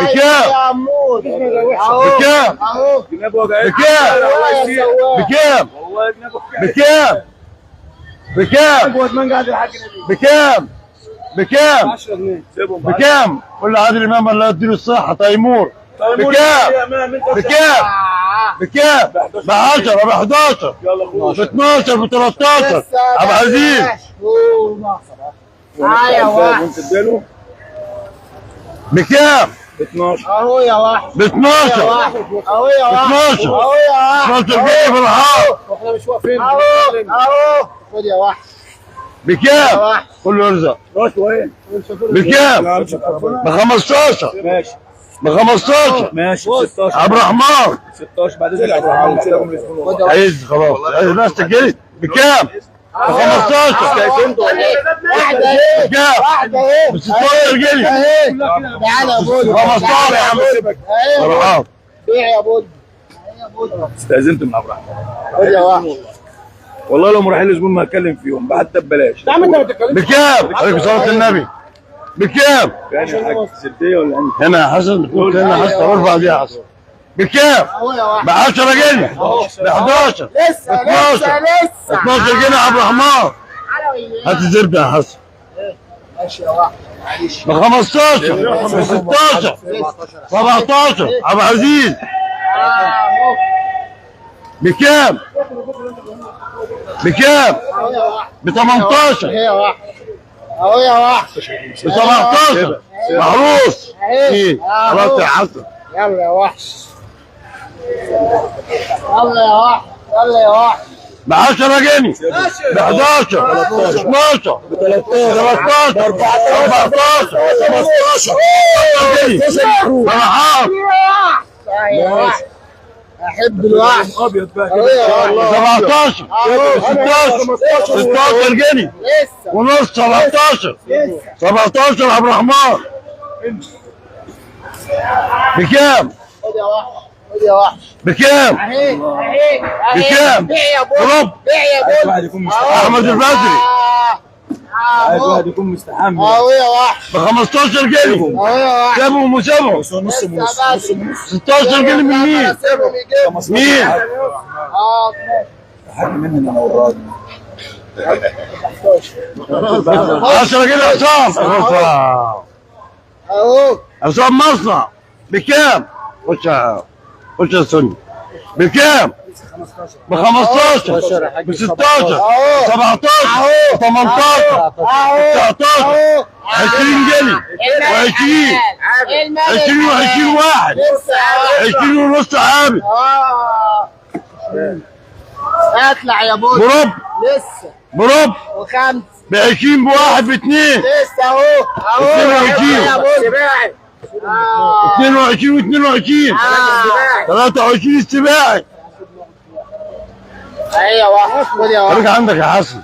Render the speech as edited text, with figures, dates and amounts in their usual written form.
بكام؟ بكام؟ بكام؟ بكام؟ بكام؟ بكام؟ بكام؟ بكام؟ قول عادل امام الله يديله الصحه. تيمور بكام؟ بكام؟ بكام؟ ب 10 ب 11 ب 12 ب 13 عبد العزيز. بكام؟ ب 12 اهو يا وحش. ب 12 اهو يا وحش. 12 اهو يا وحش. 12 جنيه في الحاره. واحنا مش واقفين. اهو اهو. خد يا وحش. بكام؟ كله يرزق. بكام؟ ب 15. ماشي. ب 15. ماشي. 16 عبد الرحمن. 16 بعد اذنك عبد الرحمن. عايز خلاص. عايز الناس تجري. بكام؟ ب 15. واحدة ايه؟ بكام؟ واحدة ايه؟ ب 16 جنيه. تعالى يا بودي. 15 يا عم. اهي بيع يا بودي. استأذنت من عبد الرحمن. خد يا وحش. والله لو رايحين لزبون ما هتكلم فيهم حتى ببلاش. يا عم انت ما بتتكلمش. بكام؟ عليكم صلاة النبي. بكام؟ يعني حاجة سدية ولا ايه؟ هنا يا حسن بتقول هنا يا حسن. ارفع دي يا حسن. بكام؟ ب 10 جنيه. ب 11 لسه 12 12 جنيه يا عبد الرحمن. هات الزبده يا حسن. ماشي يا واحد. ب 15 ب 16 ب 17 عبد العزيز. بكام؟ بكام؟ ب 18 اهو يا وحش. ب 17 محروس. خلاص يا حسن. يلا يا وحش. يلا يا وحش. يلا يا وحش. ب 10 جنيه. ب 11 12 ب 13 14 15 فرحان. احب الوحش ابيض بقى كده. 17 16 جنيه ونص. 17 17 عبد الرحمن. بكام؟ خد يا وحش. خد يا وحش. بكام؟ بكام؟ بيع يا بودي. بيع يا بودي. احمد البدري. عايز واحد يكون مستحمل. اهو يا وحش. ب 15 جنيه. اهو يا وحش. سيبهم وسيبهم. نص 16 جنيه من مين؟ مين؟ حاجه مني انا والراجل. 10 جنيه عصام. اهو عصام مصنع. بكام؟ خش يا سني. بكام؟ ب 15 ب 16 17 18 19 20 جنيه و20 20 و20 واحد 20 ونص عامل. اطلع يا بودي. بربع لسه. بربع وخمسه. ب 20 بواحد باثنين. لسه اهو 22 يا بودي. 22 و22 23 السباعي. ايوه واحد. خد يا واحد. خليك عندك يا حسن.